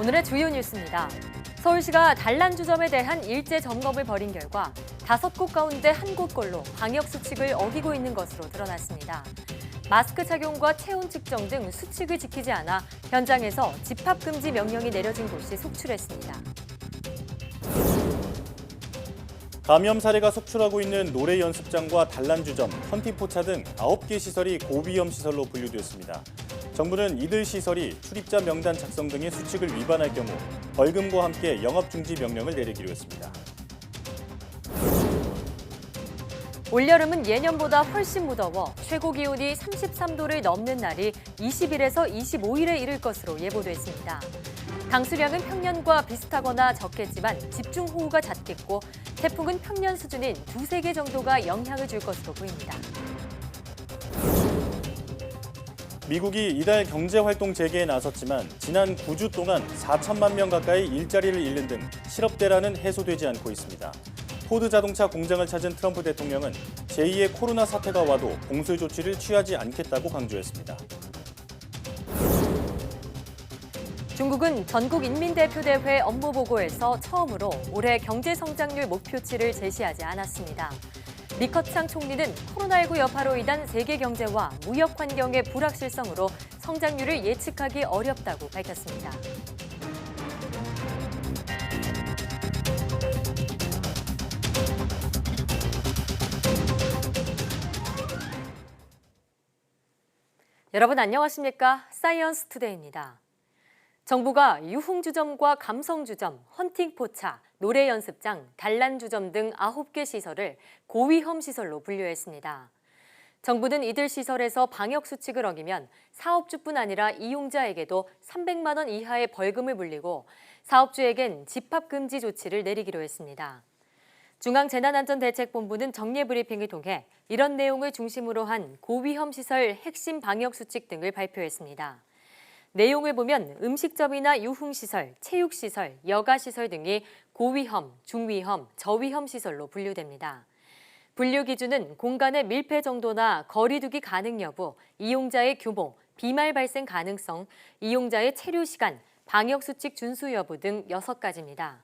오늘의 주요 뉴스입니다. 서울시가 단란주점에 대한 일제 점검을 벌인 결과 5곳 가운데 1곳꼴로 방역수칙을 어기고 있는 것으로 드러났습니다. 마스크 착용과 체온 측정 등 수칙을 지키지 않아 현장에서 집합금지 명령이 내려진 곳이 속출했습니다. 감염 사례가 속출하고 있는 노래 연습장과 단란주점, 헌팅포차 등 9개 시설이 고위험 시설로 분류되었습니다. 정부는 이들 시설이 출입자 명단 작성 등의 수칙을 위반할 경우 벌금과 함께 영업중지 명령을 내리기로 했습니다. 올여름은 예년보다 훨씬 무더워 최고 기온이 33도를 넘는 날이 20일에서 25일에 이를 것으로 예보됐습니다. 강수량은 평년과 비슷하거나 적겠지만 집중호우가 잦겠고 태풍은 평년 수준인 2~3개 정도가 영향을 줄 것으로 보입니다. 미국이 이달 경제활동 재개에 나섰지만 지난 9주 동안 4천만 명 가까이 일자리를 잃는 등 실업대란은 해소되지 않고 있습니다. 포드 자동차 공장을 찾은 트럼프 대통령은 제2의 코로나 사태가 와도 봉쇄 조치를 취하지 않겠다고 강조했습니다. 중국은 전국인민대표대회 업무보고에서 처음으로 올해 경제성장률 목표치를 제시하지 않았습니다. 리커창 총리는 코로나19 여파로 인한 세계 경제와 무역 환경의 불확실성으로 성장률을 예측하기 어렵다고 밝혔습니다. 여러분 안녕하십니까? 사이언스 투데이입니다. 정부가 유흥주점과 감성주점, 헌팅포차, 노래연습장, 단란주점 등 9개 시설을 고위험 시설로 분류했습니다. 정부는 이들 시설에서 방역수칙을 어기면 사업주뿐 아니라 이용자에게도 300만 원 이하의 벌금을 물리고 사업주에겐 집합금지 조치를 내리기로 했습니다. 중앙재난안전대책본부는 정례 브리핑을 통해 이런 내용을 중심으로 한 고위험 시설 핵심 방역수칙 등을 발표했습니다. 내용을 보면 음식점이나 유흥시설, 체육시설, 여가시설 등이 고위험, 중위험, 저위험 시설로 분류됩니다. 분류 기준은 공간의 밀폐 정도나 거리 두기 가능 여부, 이용자의 규모, 비말 발생 가능성, 이용자의 체류 시간, 방역수칙 준수 여부 등 6가지입니다.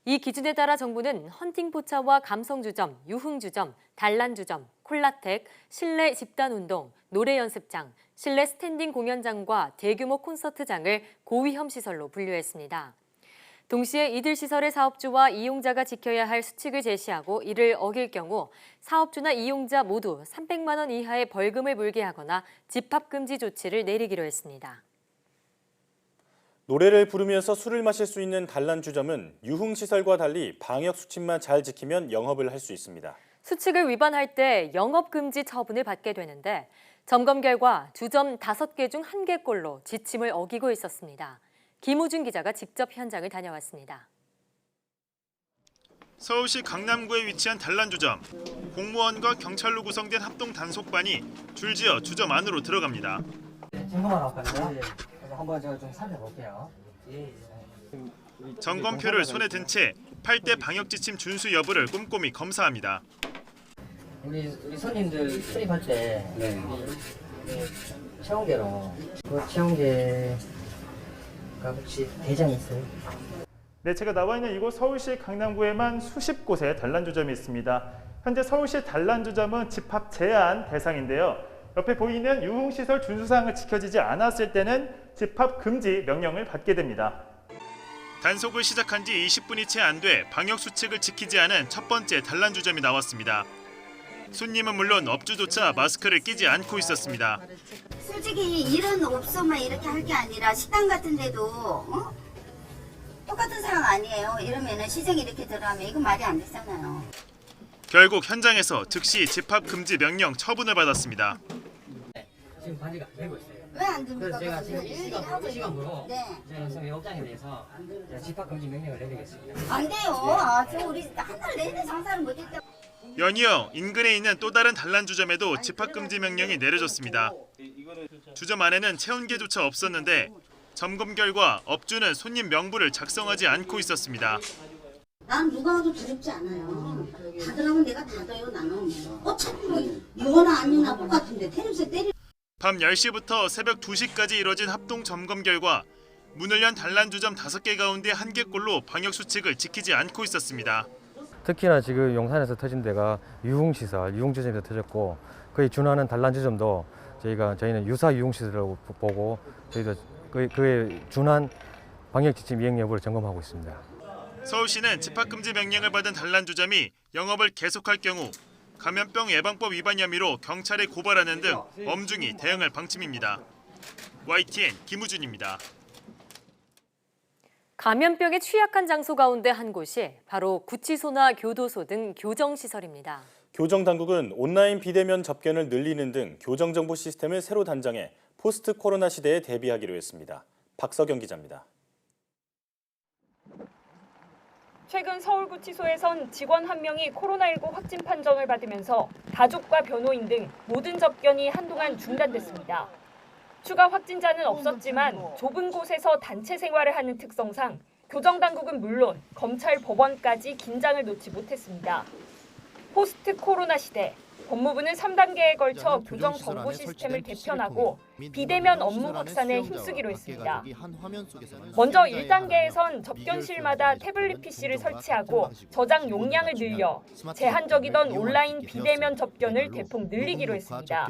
이 기준에 따라 정부는 헌팅포차와 감성주점, 유흥주점, 단란주점, 콜라텍, 실내 집단운동, 노래연습장, 실내 스탠딩 공연장과 대규모 콘서트장을 고위험 시설로 분류했습니다. 동시에 이들 시설의 사업주와 이용자가 지켜야 할 수칙을 제시하고 이를 어길 경우 사업주나 이용자 모두 300만 원 이하의 벌금을 물게 하거나 집합금지 조치를 내리기로 했습니다. 노래를 부르면서 술을 마실 수 있는 단란주점은 유흥시설과 달리 방역수칙만 잘 지키면 영업을 할 수 있습니다. 수칙을 위반할 때 영업금지 처분을 받게 되는데 점검 결과 주점 5개 중 1개꼴로 지침을 어기고 있었습니다. 김우준 기자가 직접 현장을 다녀왔습니다. 서울시 강남구에 위치한 단란주점. 공무원과 경찰로 구성된 합동 단속반이 줄지어 주점 안으로 들어갑니다. 점검하러 왔거든요. 그래서 한번 제가 좀 살펴볼게요. 점검표를 손에 든 채 8대 방역 지침 준수 여부를 꼼꼼히 검사합니다. 우리 손님들 출입할 때 체온계로 그 체온계가 혹시 대장이 있어요? 네, 제가 나와 있는 이곳 서울시 강남구에만 수십 곳의 단란주점이 있습니다. 현재 서울시 단란주점은 집합 제한 대상인데요. 옆에 보이는 유흥시설 준수사항을 지켜지지 않았을 때는 집합 금지 명령을 받게 됩니다. 단속을 시작한 지 20분이 채 안 돼 방역 수칙을 지키지 않은 첫 번째 단란주점이 나왔습니다. 손님은 물론 업주조차 마스크를 끼지 않고 있었습니다. 솔직히 이런 업소만 이렇게 할 게 아니라 식당 같은 데도 똑같은 상황 아니에요. 이러면은 시정이 이렇게 들어가면 이건 말이 안 되잖아요. 결국 현장에서 즉시 집합 금지 명령 처분을 받았습니다. 지금 관리가 되고 있어요. 왜 안 됩니까? 그래서 제가 지금 이 시간으로 네. 제가 지금 영장에 대해서 집합금지 명령을 내리겠습니다. 안 돼요. 저 우리 한 달 내내 장사를 못했다. 연이어 인근에 있는 또 다른 단란주점에도 집합 금지 명령이 내려졌습니다. 주점 안에는 체온계조차 없었는데 점검 결과 업주는 손님 명부를 작성하지 않고 있었습니다. 난 누가 와도 두렵지 않아요. 닫으라면 내가 닫아요. 나는 어차피 뭐 유거나 안 유나 똑같은데 테니스 때리. 밤 10시부터 새벽 2시까지 이뤄진 합동 점검 결과 문을 연 단란주점 5개 가운데 1개꼴로 방역수칙을 지키지 않고 있었습니다. 특히나 지금 용산에서 터진 데가 유흥시설에서 터졌고 그에 준하는 단란주점도 저희는 유사 유흥시설이라고 보고 저희도 그에 준한 방역지침 이행 여부를 점검하고 있습니다. 서울시는 집합금지 명령을 받은 단란주점이 영업을 계속할 경우 감염병 예방법 위반 혐의로 경찰에 고발하는 등 엄중히 대응할 방침입니다. YTN 김우준입니다. 감염병에 취약한 장소 가운데 한 곳이 바로 구치소나 교도소 등 교정시설입니다. 교정당국은 온라인 비대면 접견을 늘리는 등 교정정보 시스템을 새로 단장해 포스트 코로나 시대에 대비하기로 했습니다. 박서경 기자입니다. 최근 서울구치소에선 직원 1명이 코로나19 확진 판정을 받으면서 가족과 변호인 등 모든 접견이 한동안 중단됐습니다. 추가 확진자는 없었지만 좁은 곳에서 단체 생활을 하는 특성상 교정당국은 물론 검찰, 법원까지 긴장을 놓지 못했습니다. 포스트 코로나 시대, 법무부는 3단계에 걸쳐 교정 정보 시스템을 개편하고 비대면 업무 확산에 힘쓰기로 했습니다. 먼저 1단계에선 접견실마다 태블릿 PC를 설치하고 저장 용량을 늘려 제한적이던 온라인 비대면 접견을 대폭 늘리기로 했습니다.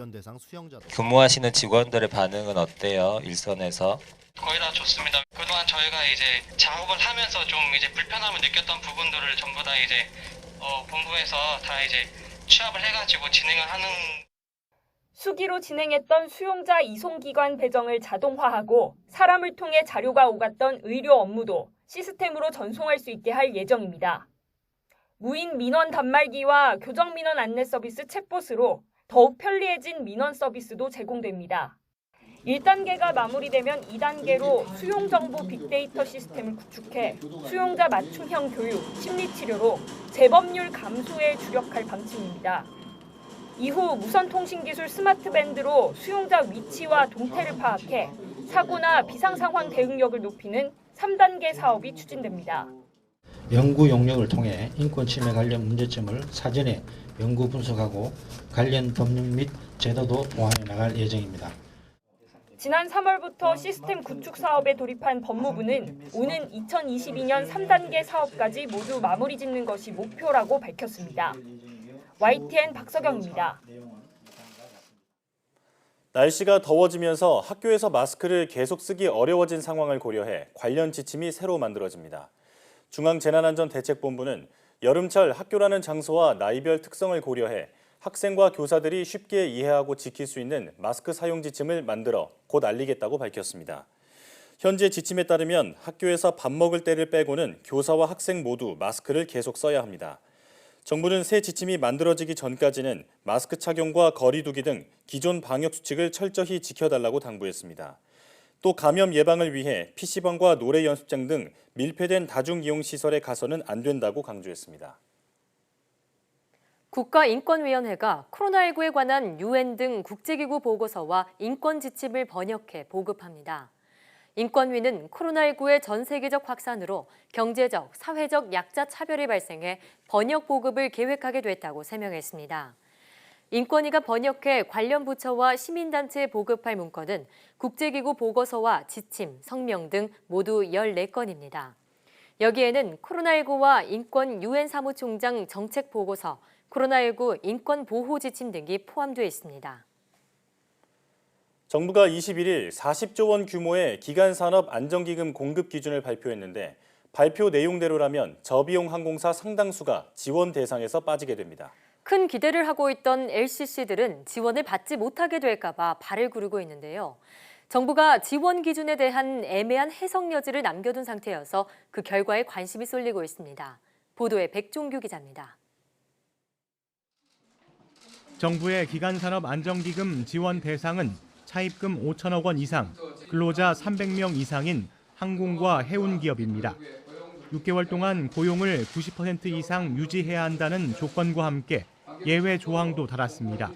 근무하시는 직원들의 반응은 어때요? 일선에서? 거의 다 좋습니다. 그동안 저희가 이제 작업을 하면서 좀 이제 불편함을 느꼈던 부분들을 전부 다 이제 본부에서 다 이제 취합을 해가지고 진행을 하는. 수기로 진행했던 수용자 이송기관 배정을 자동화하고 사람을 통해 자료가 오갔던 의료 업무도 시스템으로 전송할 수 있게 할 예정입니다. 무인 민원 단말기와 교정 민원 안내 서비스 챗봇으로 더욱 편리해진 민원 서비스도 제공됩니다. 1단계가 마무리되면 2단계로 수용정보 빅데이터 시스템을 구축해 수용자 맞춤형 교육, 심리치료로 재범률 감소에 주력할 방침입니다. 이후 무선통신기술 스마트밴드로 수용자 위치와 동태를 파악해 사고나 비상상황 대응력을 높이는 3단계 사업이 추진됩니다. 연구 용역을 통해 인권 침해 관련 문제점을 사전에 연구 분석하고 관련 법률 및 제도도 보완해 나갈 예정입니다. 지난 3월부터 시스템 구축 사업에 돌입한 법무부는 오는 2022년 3단계 사업까지 모두 마무리 짓는 것이 목표라고 밝혔습니다. YTN 박서경입니다. 날씨가 더워지면서 학교에서 마스크를 계속 쓰기 어려워진 상황을 고려해 관련 지침이 새로 만들어집니다. 중앙재난안전대책본부는 여름철 학교라는 장소와 나이별 특성을 고려해 학생과 교사들이 쉽게 이해하고 지킬 수 있는 마스크 사용 지침을 만들어 곧 알리겠다고 밝혔습니다. 현재 지침에 따르면 학교에서 밥 먹을 때를 빼고는 교사와 학생 모두 마스크를 계속 써야 합니다. 정부는 새 지침이 만들어지기 전까지는 마스크 착용과 거리 두기 등 기존 방역 수칙을 철저히 지켜달라고 당부했습니다. 또 감염 예방을 위해 PC방과 노래 연습장 등 밀폐된 다중이용시설에 가서는 안 된다고 강조했습니다. 국가인권위원회가 코로나19에 관한 UN 등 국제기구 보고서와 인권 지침을 번역해 보급합니다. 인권위는 코로나19의 전 세계적 확산으로 경제적, 사회적 약자 차별이 발생해 번역 보급을 계획하게 됐다고 설명했습니다. 인권위가 번역해 관련 부처와 시민단체에 보급할 문건은 국제기구 보고서와 지침, 성명 등 모두 14건입니다. 여기에는 코로나19와 인권 UN 사무총장 정책 보고서, 코로나19 인권 보호 지침 등이 포함되어 있습니다. 정부가 21일 40조 원 규모의 기간산업 안정기금 공급 기준을 발표했는데 발표 내용대로라면 저비용 항공사 상당수가 지원 대상에서 빠지게 됩니다. 큰 기대를 하고 있던 LCC들은 지원을 받지 못하게 될까 봐 발을 구르고 있는데요. 정부가 지원 기준에 대한 애매한 해석 여지를 남겨둔 상태여서 그 결과에 관심이 쏠리고 있습니다. 보도에 백종규 기자입니다. 정부의 기간산업 안정기금 지원 대상은 차입금 5천억 원 이상, 근로자 300명 이상인 항공과 해운 기업입니다. 6개월 동안 고용을 90% 이상 유지해야 한다는 조건과 함께 예외 조항도 달았습니다.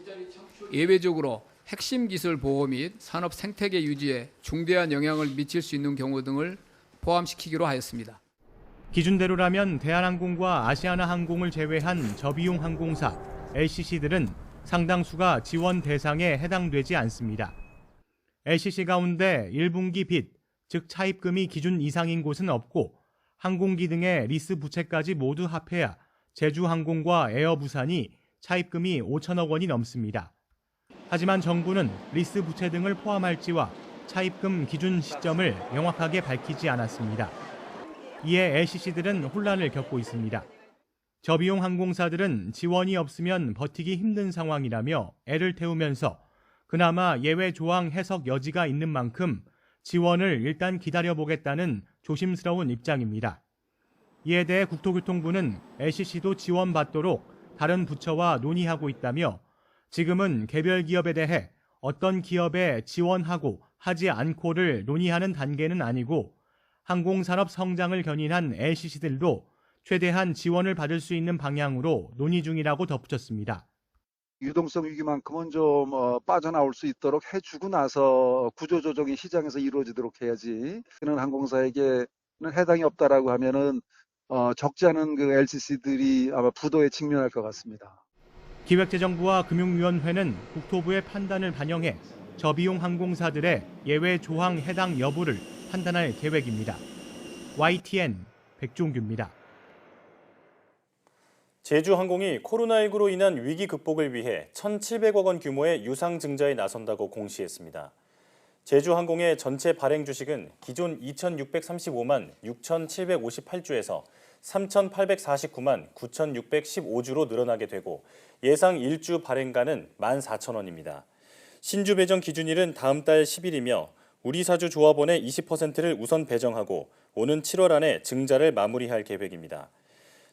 예외적으로 핵심 기술 보호 및 산업 생태계 유지에 중대한 영향을 미칠 수 있는 경우 등을 포함시키기로 하였습니다. 기준대로라면 대한항공과 아시아나항공을 제외한 저비용 항공사, LCC들은 상당수가 지원 대상에 해당되지 않습니다. LCC 가운데 1분기 빚, 즉 차입금이 기준 이상인 곳은 없고 항공기 등의 리스 부채까지 모두 합해야 제주항공과 에어부산이 차입금이 5천억 원이 넘습니다. 하지만 정부는 리스 부채 등을 포함할지와 차입금 기준 시점을 명확하게 밝히지 않았습니다. 이에 LCC들은 혼란을 겪고 있습니다. 저비용 항공사들은 지원이 없으면 버티기 힘든 상황이라며 애를 태우면서 그나마 예외 조항 해석 여지가 있는 만큼 지원을 일단 기다려보겠다는 조심스러운 입장입니다. 이에 대해 국토교통부는 LCC도 지원받도록 다른 부처와 논의하고 있다며 지금은 개별 기업에 대해 어떤 기업에 지원하고 하지 않고를 논의하는 단계는 아니고 항공산업 성장을 견인한 LCC들도 최대한 지원을 받을 수 있는 방향으로 논의 중이라고 덧붙였습니다. 유동성 위기만큼은 좀 빠져나올 수 있도록 해주고 나서 구조조정이 시장에서 이루어지도록 해야지. 그런 항공사에게는 해당이 없다라고 하면은 적지 않은 그 LCC들이 아마 부도에 직면할 것 같습니다. 기획재정부와 금융위원회는 국토부의 판단을 반영해 저비용 항공사들의 예외 조항 해당 여부를 판단할 계획입니다. YTN 백종규입니다. 제주항공이 코로나19로 인한 위기 극복을 위해 1,700억 원 규모의 유상증자에 나선다고 공시했습니다. 제주항공의 전체 발행 주식은 기존 2,635만 6,758주에서 3,849만 9,615주로 늘어나게 되고 예상 1주 발행가는 14,000원입니다. 신주 배정 기준일은 다음 달 10일이며 우리사주 조합원의 20%를 우선 배정하고 오는 7월 안에 증자를 마무리할 계획입니다.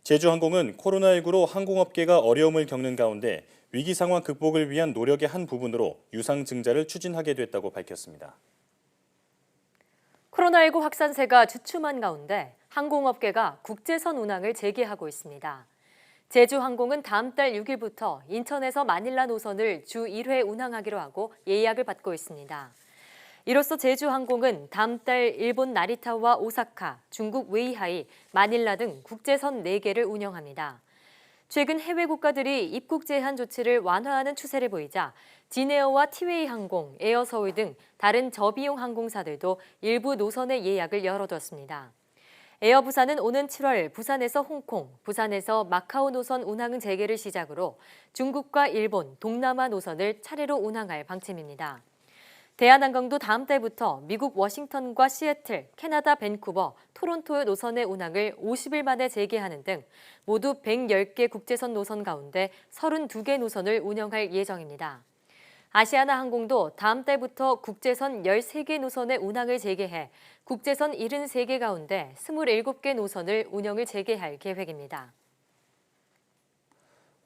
제주항공은 코로나19로 항공업계가 어려움을 겪는 가운데 위기 상황 극복을 위한 노력의 한 부분으로 유상증자를 추진하게 됐다고 밝혔습니다. 코로나19 확산세가 주춤한 가운데 항공업계가 국제선 운항을 재개하고 있습니다. 제주항공은 다음 달 6일부터 인천에서 마닐라 노선을 주 1회 운항하기로 하고 예약을 받고 있습니다. 이로써 제주항공은 다음 달 일본 나리타와 오사카, 중국 웨이하이, 마닐라 등 국제선 4개를 운영합니다. 최근 해외 국가들이 입국 제한 조치를 완화하는 추세를 보이자 진에어와 티웨이 항공, 에어서울 등 다른 저비용 항공사들도 일부 노선의 예약을 열어뒀습니다. 에어부산은 오는 7월 부산에서 홍콩, 부산에서 마카오 노선 운항 재개를 시작으로 중국과 일본, 동남아 노선을 차례로 운항할 방침입니다. 대한항공도 다음 달부터 미국 워싱턴과 시애틀, 캐나다 밴쿠버, 토론토 노선의 운항을 50일 만에 재개하는 등 모두 110개 국제선 노선 가운데 32개 노선을 운영할 예정입니다. 아시아나항공도 다음 달부터 국제선 13개 노선의 운항을 재개해 국제선 73개 가운데 27개 노선을 운영을 재개할 계획입니다.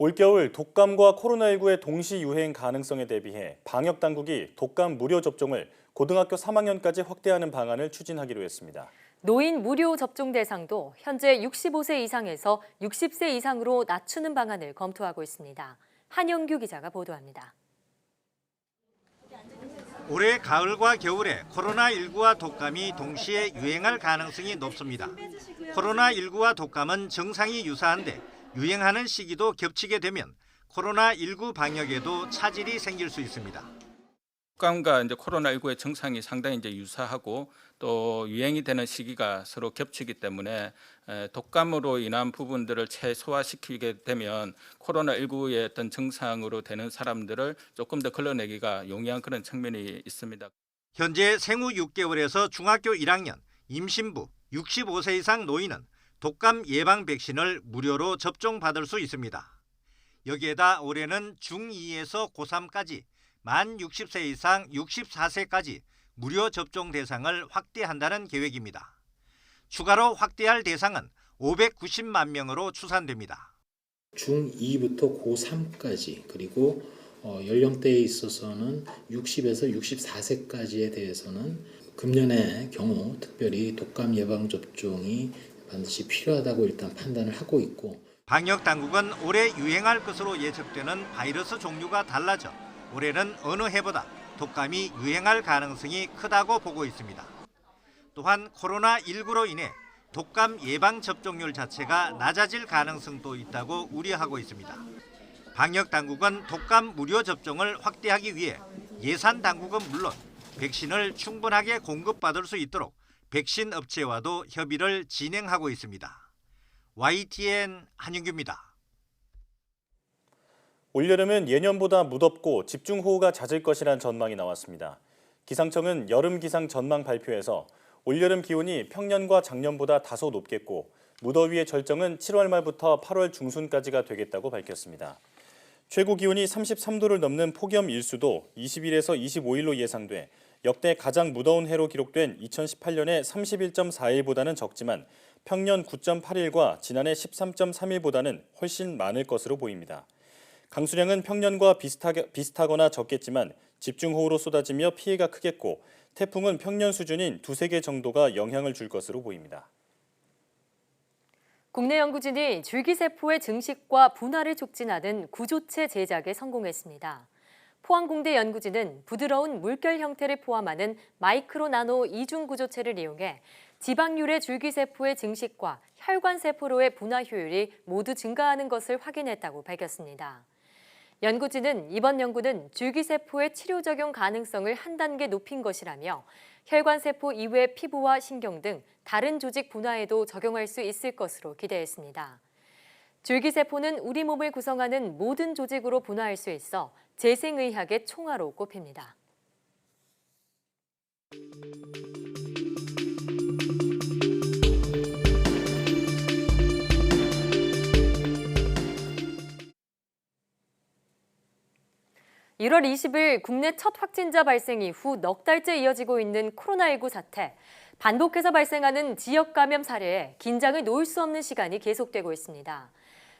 올겨울 독감과 코로나19의 동시 유행 가능성에 대비해 방역당국이 독감 무료 접종을 고등학교 3학년까지 확대하는 방안을 추진하기로 했습니다. 노인 무료 접종 대상도 현재 65세 이상에서 60세 이상으로 낮추는 방안을 검토하고 있습니다. 한영규 기자가 보도합니다. 올해 가을과 겨울에 코로나19와 독감이 동시에 유행할 가능성이 높습니다. 코로나19와 독감은 증상이 유사한데 유행하는 시기도 겹치게 되면 코로나19 방역에도 차질이 생길 수 있습니다. 독감과 이제 코로나19의 증상이 상당히 이제 유사하고 또 유행이 되는 시기가 서로 겹치기 때문에 독감으로 인한 부분들을 최소화시키게 되면 코로나19의 어떤 증상으로 되는 사람들을 조금 더 걸러내기가 용이한 그런 측면이 있습니다. 현재 생후 6개월에서 중학교 1학년, 임신부, 65세 이상 노인은 독감 예방 백신을 무료로 접종받을 수 있습니다. 여기에다 올해는 중2에서 고3까지 만 60세 이상 64세까지 무료 접종 대상을 확대한다는 계획입니다. 추가로 확대할 대상은 590만 명으로 추산됩니다. 중2부터 고3까지 그리고 연령대에 있어서는 60에서 64세까지에 대해서는 금년의 경우 특별히 독감 예방접종이 반드시 필요하다고 일단 판단을 하고 있고 방역당국은 올해 유행할 것으로 예측되는 바이러스 종류가 달라져 올해는 어느 해보다 독감이 유행할 가능성이 크다고 보고 있습니다. 또한 코로나19로 인해 독감 예방 접종률 자체가 낮아질 가능성도 있다고 우려하고 있습니다. 방역당국은 독감 무료 접종을 확대하기 위해 예산 당국은 물론 백신을 충분하게 공급받을 수 있도록 백신 업체와도 협의를 진행하고 있습니다. YTN 한윤규입니다. 올여름은 예년보다 무덥고 집중호우가 잦을 것이란 전망이 나왔습니다. 기상청은 여름 기상 전망 발표에서 올여름 기온이 평년과 작년보다 다소 높겠고 무더위의 절정은 7월 말부터 8월 중순까지가 되겠다고 밝혔습니다. 최고 기온이 33도를 넘는 폭염 일수도 20일에서 25일로 예상돼 역대 가장 무더운 해로 기록된 2018년의 31.4일보다는 적지만 평년 9.8일과 지난해 13.3일보다는 훨씬 많을 것으로 보입니다. 강수량은 평년과 비슷하거나 적겠지만 집중호우로 쏟아지며 피해가 크겠고 태풍은 평년 수준인 2-3개 정도가 영향을 줄 것으로 보입니다. 국내 연구진이 줄기세포의 증식과 분화를 촉진하는 구조체 제작에 성공했습니다. 포항공대 연구진은 부드러운 물결 형태를 포함하는 마이크로 나노 이중 구조체를 이용해 지방률의 줄기세포의 증식과 혈관세포로의 분화 효율이 모두 증가하는 것을 확인했다고 밝혔습니다. 연구진은 이번 연구는 줄기세포의 치료 적용 가능성을 한 단계 높인 것이라며 혈관세포 이외의 피부와 신경 등 다른 조직 분화에도 적용할 수 있을 것으로 기대했습니다. 줄기세포는 우리 몸을 구성하는 모든 조직으로 분화할 수 있어 재생의학의 총화로 꼽힙니다. (1월 20일) 국내 첫 확진자 발생 이후 넉 달째 이어지고 있는 코로나19 사태. 반복해서 발생하는 지역 감염 사례에 긴장을 놓을 수 없는 시간이 계속되고 있습니다.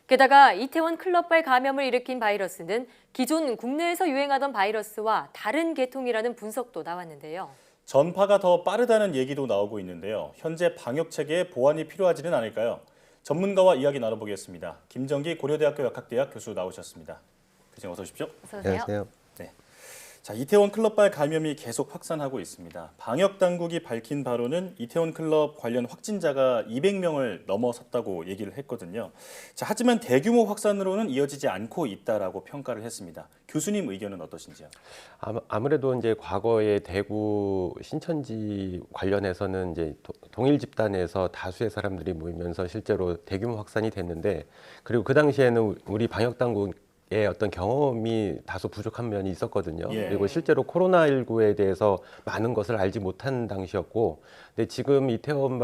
게다가 이태원 클럽발 감염을 일으킨 바이러스는 기존 국내에서 유행하던 바이러스와 다른 계통이라는 분석도 나왔는데요. 전파가 더 빠르다는 얘기도 나오고 있는데요. 현재 방역 체계에 보완이 필요하지는 않을까요? 전문가와 이야기 나눠보겠습니다. 김정기 고려대학교 역학대학 교수 나오셨습니다. 교수님 어서 오십시오. 어서 오세요. 안녕하세요. 네. 자, 이태원 클럽발 감염이 계속 확산하고 있습니다. 방역 당국이 밝힌 바로는 이태원 클럽 관련 확진자가 200명을 넘어섰다고 얘기를 했거든요. 자, 하지만 대규모 확산으로는 이어지지 않고 있다라고 평가를 했습니다. 교수님 의견은 어떠신지요? 아무래도 이제 과거에 대구 신천지 관련해서는 이제 동일 집단에서 다수의 사람들이 모이면서 실제로 대규모 확산이 됐는데, 그리고 그 당시에는 우리 방역 당국 어떤 경험이 다소 부족한 면이 있었거든요. 예. 그리고 실제로 코로나19에 대해서 많은 것을 알지 못한 당시였고, 근데 지금 이태원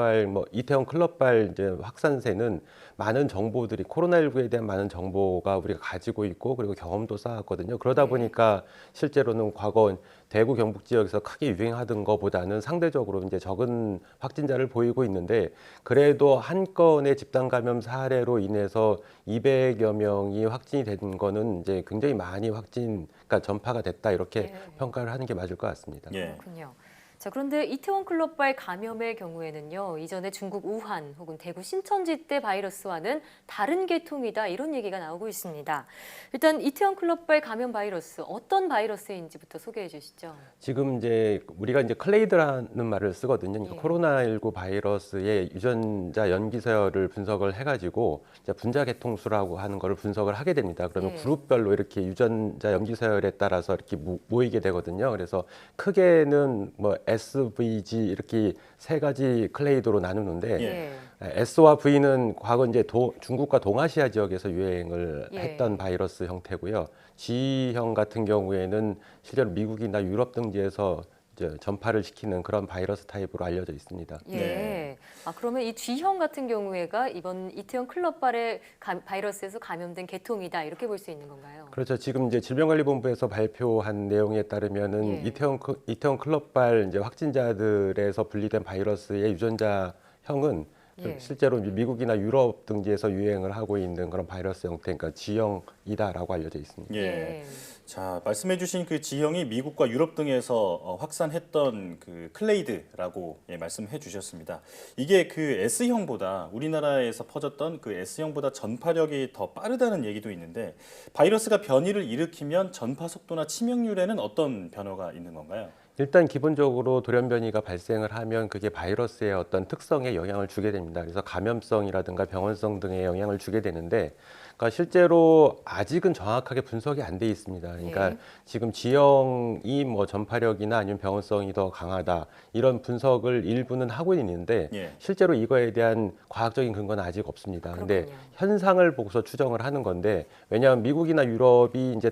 클럽발 이제 확산세는 많은 정보들이 코로나19에 대한 많은 정보가 우리가 가지고 있고, 그리고 경험도 쌓았거든요. 그러다 보니까 실제로는 과거 대구 경북 지역에서 크게 유행하던 것보다는 상대적으로 이제 적은 확진자를 보이고 있는데, 그래도 한 건의 집단 감염 사례로 인해서 200여 명이 확진이 된 거는 이제 굉장히 많이 그러니까 전파가 됐다, 이렇게 평가를 하는 게 맞을 것 같습니다. 그렇군요. 자, 그런데 이태원 클럽발 감염의 경우에는요, 이전에 중국 우한 혹은 대구 신천지 때 바이러스와는 다른 계통이다, 이런 얘기가 나오고 있습니다. 일단 이태원 클럽발 감염 바이러스, 어떤 바이러스인지부터 소개해 주시죠. 지금 이제 우리가 이제 클레이드라는 말을 쓰거든요. 그러니까 코로나19 바이러스의 유전자 연기서열을 분석을 해가지고 이제 분자 계통수라고 하는 거를 분석을 하게 됩니다. 그러면 그룹별로 이렇게 유전자 연기서열에 따라서 이렇게 모이게 되거든요. 그래서 크게는 SVG 이렇게 세 가지 클레이드로 나누는데, S와 V는 과거 이제 중국과 동아시아 지역에서 유행을 했던 바이러스 형태고요. G형 같은 경우에는 실제로 미국이나 유럽 등지에서 이제 전파를 시키는 그런 바이러스 타입으로 알려져 있습니다. 그러면 이 G형 같은 경우에가 이번 이태원 클럽발의 바이러스에서 감염된 계통이다, 이렇게 볼 수 있는 건가요? 그렇죠. 지금 이제 질병관리본부에서 발표한 내용에 따르면은 이태원 클럽발 이제 확진자들에서 분리된 바이러스의 유전자형은 실제로 미국이나 유럽 등지에서 유행을 하고 있는 그런 바이러스 형태, 그러니까 G형이다라고 알려져 있습니다. 자, 말씀해주신 그 G형이 미국과 유럽 등에서 확산했던 그 클레이드라고 말씀해주셨습니다. 이게 그 S형보다, 우리나라에서 퍼졌던 그 S형보다 전파력이 더 빠르다는 얘기도 있는데, 바이러스가 변이를 일으키면 전파 속도나 치명률에는 어떤 변화가 있는 건가요? 일단 기본적으로 돌연변이가 발생을 하면 그게 바이러스의 어떤 특성에 영향을 주게 됩니다. 그래서 감염성이라든가 병원성 등에 영향을 주게 되는데, 그러니까 실제로 아직은 정확하게 분석이 안 돼 있습니다. 그러니까 지금 지형이 뭐 전파력이나 아니면 병원성이 더 강하다 이런 분석을 일부는 하고 있는데 실제로 이거에 대한 과학적인 근거는 아직 없습니다. 근데 현상을 보고서 추정을 하는 건데, 왜냐하면 미국이나 유럽이 이제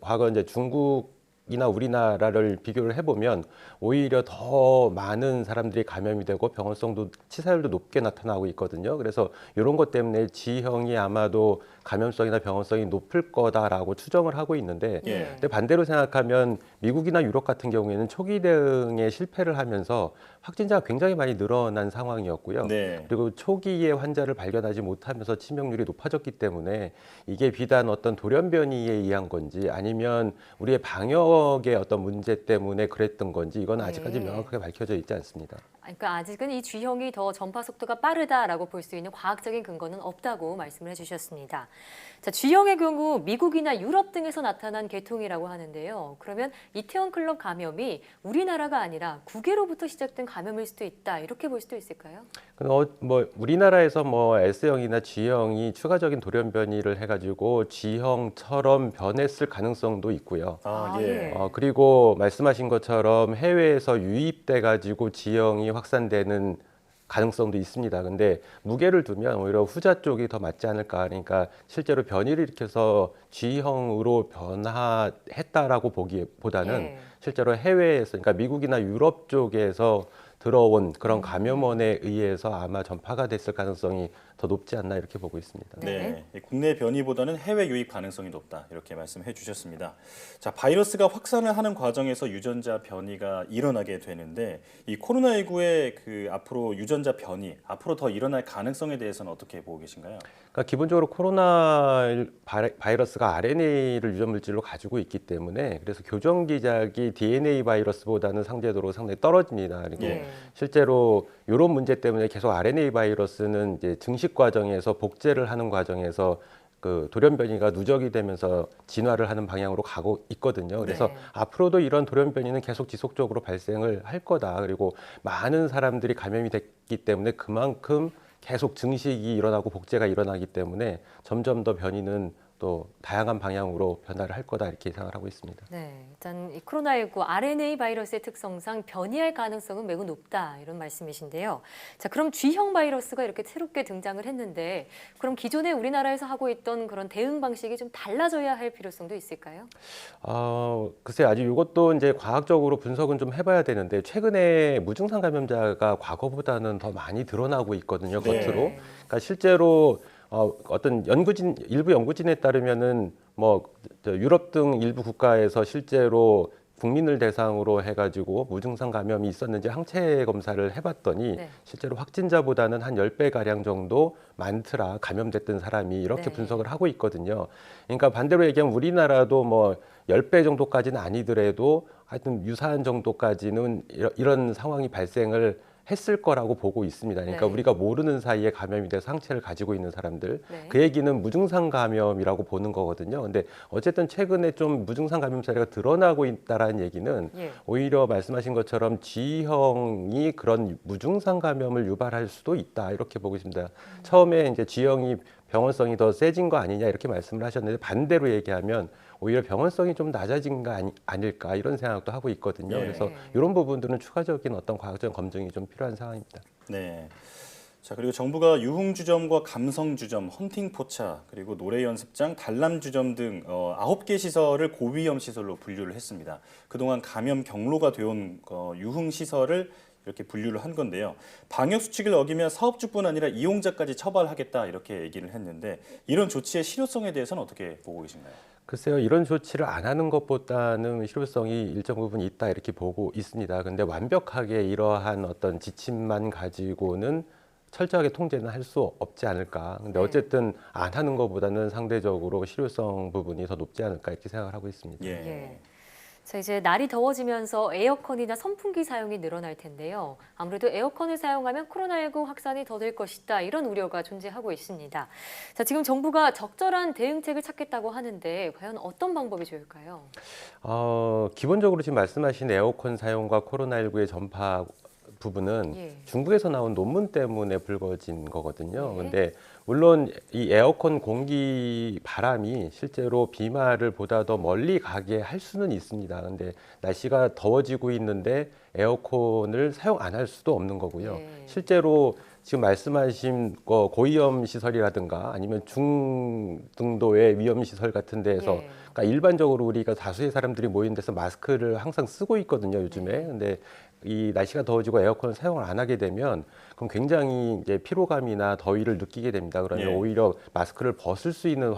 과거 이제 중국이나 우리나라를 비교를 해보면 오히려 더 많은 사람들이 감염이 되고 병원성도 치사율도 높게 나타나고 있거든요. 그래서 이런 것 때문에 지형이 아마도 감염성이나 병원성이 높을 거다라고 추정을 하고 있는데, 근데 반대로 생각하면 미국이나 유럽 같은 경우에는 초기 대응에 실패를 하면서 확진자가 굉장히 많이 늘어난 상황이었고요. 그리고 초기에 환자를 발견하지 못하면서 치명률이 높아졌기 때문에 이게 비단 어떤 돌연변이에 의한 건지 아니면 우리의 방역의 어떤 문제 때문에 그랬던 건지 이건 아직까지 명확하게 밝혀져 있지 않습니다. 그러니까 아직은 이 G형이 더 전파 속도가 빠르다라고 볼 수 있는 과학적인 근거는 없다고 말씀을 해주셨습니다. 자, G형의 경우 미국이나 유럽 등에서 나타난 계통이라고 하는데요. 그러면 이태원 클럽 감염이 우리나라가 아니라 국외로부터 시작된 감염일 수도 있다, 이렇게 볼 수도 있을까요? 뭐 우리나라에서 뭐 S형이나 G형이 추가적인 돌연변이를 해가지고 G형처럼 변했을 가능성도 있고요. 그리고 말씀하신 것처럼 해외에서 유입돼가지고 G형이 확산되는 가능성도 있습니다. 근데 무게를 두면 오히려 후자 쪽이 더 맞지 않을까. 그러니까 실제로 변이를 일으켜서 G형으로 변화했다라고 보기보다는 실제로 해외에서, 그러니까 미국이나 유럽 쪽에서 들어온 그런 감염원에 의해서 아마 전파가 됐을 가능성이 더 높지 않나 이렇게 보고 있습니다. 네, 국내 변이보다는 해외 유입 가능성이 높다 이렇게 말씀해 주셨습니다. 자, 바이러스가 확산을 하는 과정에서 유전자 변이가 일어나게 되는데 이 코로나19의 그 앞으로 유전자 변이 앞으로 더 일어날 가능성에 대해서는 어떻게 보고 계신가요? 그러니까 기본적으로 코로나 바이러스가 RNA를 유전 물질로 가지고 있기 때문에 그래서 교정 기작이 DNA 바이러스보다는 상대적으로 상당히 떨어집니다. 그리고 실제로 이런 문제 때문에 계속 RNA 바이러스는 이제 증식 과정에서 복제를 하는 과정에서 그 돌연변이가 누적이 되면서 진화를 하는 방향으로 가고 있거든요. 그래서 앞으로도 이런 돌연변이는 계속 지속적으로 발생을 할 거다. 그리고 많은 사람들이 감염이 됐기 때문에 그만큼 계속 증식이 일어나고 복제가 일어나기 때문에 점점 더 변이는 또 다양한 방향으로 변화를 할 거다 이렇게 예상을 하고 있습니다. 네, 일단 이 코로나19 RNA 바이러스의 특성상 변이할 가능성은 매우 높다 이런 말씀이신데요. 자, 그럼 G형 바이러스가 이렇게 새롭게 등장을 했는데 그럼 기존에 우리나라에서 하고 있던 그런 대응 방식이 좀 달라져야 할 필요성도 있을까요? 글쎄 아직 이것도 이제 과학적으로 분석은 좀 해봐야 되는데 최근에 무증상 감염자가 과거보다는 더 많이 드러나고 있거든요, 겉으로. 그러니까 실제로 어떤 일부 연구진에 따르면은 뭐 유럽 등 일부 국가에서 실제로 국민을 대상으로 해가지고 무증상 감염이 있었는지 항체 검사를 해봤더니 실제로 확진자보다는 한 10배 가량 정도 많더라, 감염됐던 사람이 이렇게 분석을 하고 있거든요. 그러니까 반대로 얘기하면 우리나라도 뭐 10배 정도까지는 아니더라도 하여튼 유사한 정도까지는 이런 상황이 발생을 했을 거라고 보고 있습니다. 그러니까 우리가 모르는 사이에 감염이 돼서 상체를 가지고 있는 사람들, 그 얘기는 무증상 감염이라고 보는 거거든요. 근데 어쨌든 최근에 좀 무증상 감염 사례가 드러나고 있다라는 얘기는 오히려 말씀하신 것처럼 G형이 그런 무증상 감염을 유발할 수도 있다 이렇게 보고 있습니다. 처음에 이제 G형이 병원성이 더 세진 거 아니냐 이렇게 말씀을 하셨는데 반대로 얘기하면 오히려 병원성이 좀 낮아진 거 아닐까 이런 생각도 하고 있거든요. 그래서 이런 부분들은 추가적인 어떤 과학적 검증이 좀 필요한 상황입니다. 네. 자, 그리고 정부가 유흥주점과 감성주점, 헌팅포차, 그리고 노래연습장, 단람주점 등 9개 시설을 고위험 시설로 분류를 했습니다. 그동안 감염 경로가 되어온 유흥시설을 이렇게 분류를 한 건데요. 방역 수칙을 어기면 사업주뿐 아니라 이용자까지 처벌하겠다 이렇게 얘기를 했는데 이런 조치의 실효성에 대해서는 어떻게 보고 계신가요? 글쎄요, 이런 조치를 안 하는 것보다는 실효성이 일정 부분 있다 이렇게 보고 있습니다. 근데 완벽하게 이러한 어떤 지침만 가지고는 철저하게 통제는 할 수 없지 않을까. 근데 어쨌든 안 하는 것보다는 상대적으로 실효성 부분이 더 높지 않을까 이렇게 생각을 하고 있습니다. 자, 이제 날이 더워지면서 에어컨이나 선풍기 사용이 늘어날 텐데요. 아무래도 에어컨을 사용하면 코로나19 확산이 더딜 것이다. 이런 우려가 존재하고 있습니다. 자, 지금 정부가 적절한 대응책을 찾겠다고 하는데 과연 어떤 방법이 좋을까요? 기본적으로 지금 말씀하신 에어컨 사용과 코로나19의 전파 부분은 중국에서 나온 논문 때문에 불거진 거거든요. 근데 물론 이 에어컨 공기 바람이 실제로 비말을 보다 더 멀리 가게 할 수는 있습니다. 근데 날씨가 더워지고 있는데 에어컨을 사용 안 할 수도 없는 거고요. 실제로 지금 말씀하신 고위험 시설이라든가 아니면 중등도의 위험 시설 같은 데에서 그러니까 일반적으로 우리가 다수의 사람들이 모인 데서 마스크를 항상 쓰고 있거든요, 요즘에. 근데 이 날씨가 더워지고 에어컨을 사용을 안 하게 되면 그럼 굉장히 이제 피로감이나 더위를 느끼게 됩니다. 그러면 오히려 마스크를 벗을 수 있는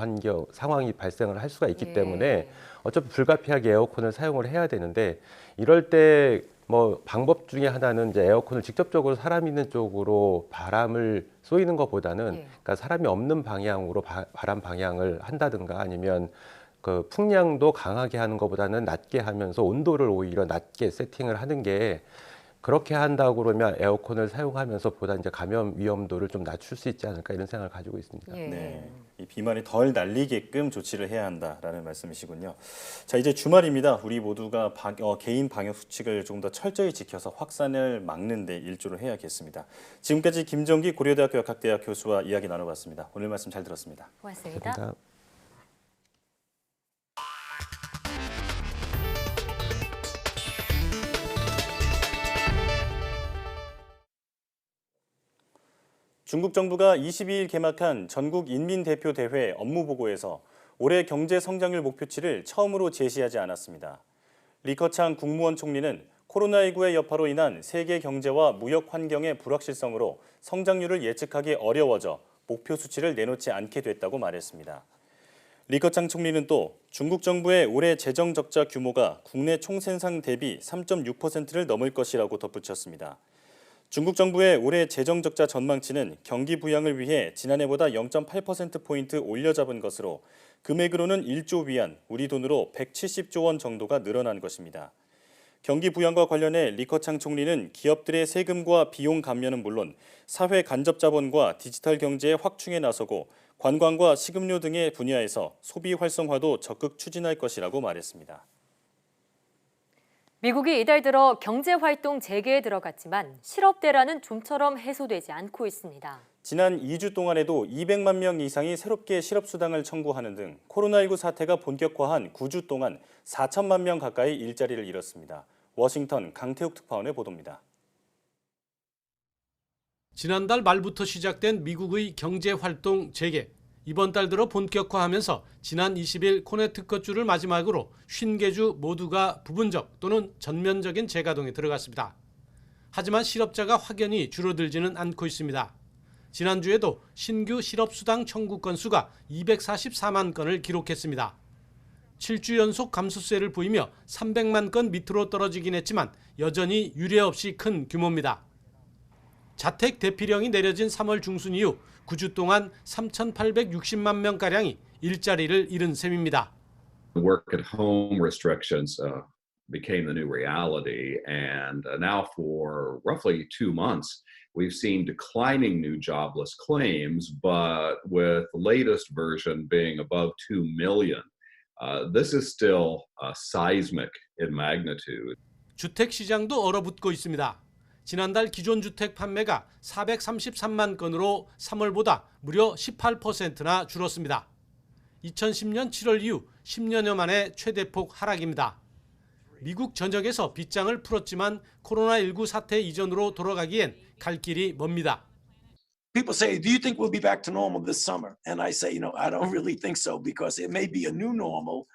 상황이 발생을 할 수가 있기 때문에 어차피 불가피하게 에어컨을 사용을 해야 되는데 이럴 때 뭐 방법 중에 하나는 이제 에어컨을 직접적으로 사람 있는 쪽으로 바람을 쏘이는 것보다는 그러니까 사람이 없는 방향으로 바람 방향을 한다든가 아니면 그 풍량도 강하게 하는 것보다는 낮게 하면서 온도를 오히려 낮게 세팅을 하는 게 그렇게 한다고 그러면 에어컨을 사용하면서 보다 이제 감염 위험도를 좀 낮출 수 있지 않을까 이런 생각을 가지고 있습니다. 네, 이 비만이 덜 날리게끔 조치를 해야 한다라는 말씀이시군요. 자, 이제 주말입니다. 우리 모두가 개인 방역 수칙을 조금 더 철저히 지켜서 확산을 막는 데 일조를 해야겠습니다. 지금까지 김정기 고려대학교 역학대학 교수와 이야기 나눠봤습니다. 오늘 말씀 잘 들었습니다. 고맙습니다. 감사합니다. 중국 정부가 22일 개막한 전국 인민대표대회 업무보고에서 올해 경제 성장률 목표치를 처음으로 제시하지 않았습니다. 리커창 국무원 총리는 코로나19의 여파로 인한 세계 경제와 무역 환경의 불확실성으로 성장률을 예측하기 어려워져 목표 수치를 내놓지 않게 됐다고 말했습니다. 리커창 총리는 또 중국 정부의 올해 재정 적자 규모가 국내 총생산 대비 3.6%를 넘을 것이라고 덧붙였습니다. 중국 정부의 올해 재정 적자 전망치는 경기 부양을 위해 지난해보다 0.8%포인트 올려 잡은 것으로 금액으로는 1조 위안, 우리 돈으로 170조 원 정도가 늘어난 것입니다. 경기 부양과 관련해 리커창 총리는 기업들의 세금과 비용 감면은 물론 사회 간접 자본과 디지털 경제의 확충에 나서고 관광과 식음료 등의 분야에서 소비 활성화도 적극 추진할 것이라고 말했습니다. 미국이 이달 들어 경제활동 재개에 들어갔지만 실업대란은 좀처럼 해소되지 않고 있습니다. 지난 2주 동안에도 200만 명 이상이 새롭게 실업수당을 청구하는 등 코로나19 사태가 본격화한 9주 동안 4천만 명 가까이 일자리를 잃었습니다. 워싱턴 강태욱 특파원의 보도입니다. 지난달 말부터 시작된 미국의 경제활동 재개. 이번 달 들어 본격화하면서 지난 20일 코네티컷주를 마지막으로 50개 모두가 부분적 또는 전면적인 재가동에 들어갔습니다. 하지만 실업자가 확연히 줄어들지는 않고 있습니다. 지난주에도 신규 실업수당 청구 건수가 244만 건을 기록했습니다. 7주 연속 감소세를 보이며 300만 건 밑으로 떨어지긴 했지만 여전히 유례 없이 큰 규모입니다. 자택 대피령이 내려진 3월 중순 이후 9주 동안 3,860만 명가량이 일자리를 잃은 셈입니다. Work at home restrictions became the new reality, and now for roughly 2 months, we've seen declining new jobless claims, but with the latest version being above 2 million, this is still seismic in magnitude. 주택 시장도 얼어붙고 있습니다. 지난달 기존 주택 판매가 433만 건으로 3월보다 무려 18%나 줄었습니다. 2010년 7월 이후 10년여 만에 최대폭 하락입니다. 미국 전역에서 빗장을 풀었지만 코로나19 사태 이전으로 돌아가기엔 갈 길이 먼니다. People say, do you think we'll be back to normal this summer? And I say, I don't really think so because it may be a new normal,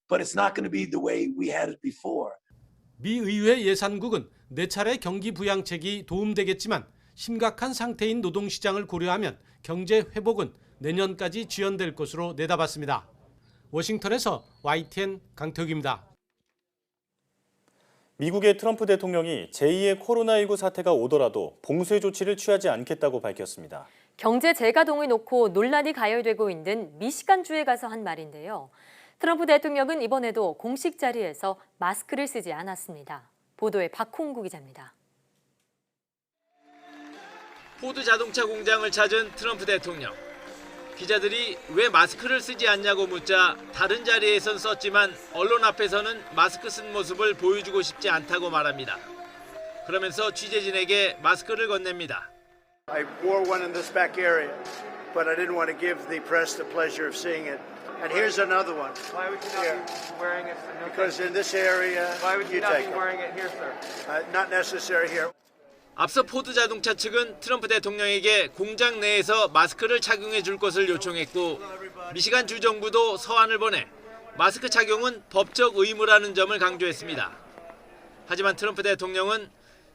but it's not going to be the way we had it before. 미 의회 예산국은 4차례 경기 부양책이 도움되겠지만 심각한 상태인 노동시장을 고려하면 경제 회복은 내년까지 지연될 것으로 내다봤습니다. 워싱턴에서 YTN 강태욱입니다. 미국의 트럼프 대통령이 제2의 코로나19 사태가 오더라도 봉쇄 조치를 취하지 않겠다고 밝혔습니다. 경제 재가동을 놓고 논란이 가열되고 있는 미시간주에 가서 한 말인데요. 트럼프 대통령은 이번에도 공식 자리에서 마스크를 쓰지 않았습니다. 보도에 박홍구 기자입니다. 포드 자동차 공장을 찾은 트럼프 대통령. 기자들이 왜 마스크를 쓰지 않냐고 묻자 다른 자리에선 썼지만 언론 앞에서는 마스크 쓴 모습을 보여주고 싶지 않다고 말합니다. 그러면서 취재진에게 마스크를 건넵니다. I wore one in this back area, but I didn't want to give the press the pleasure of seeing it. And here's another one. Why would you not be wearing it? Because in this area, why would you not be wearing it here, sir? Not necessary here. 앞서 포드 자동차 측은 트럼프 대통령에게 공장 내에서 마스크를 착용해 줄 것을 요청했고 미시간 주 정부도 서한을 보내 마스크 착용은 법적 의무라는 점을 강조했습니다. 하지만 트럼프 대통령은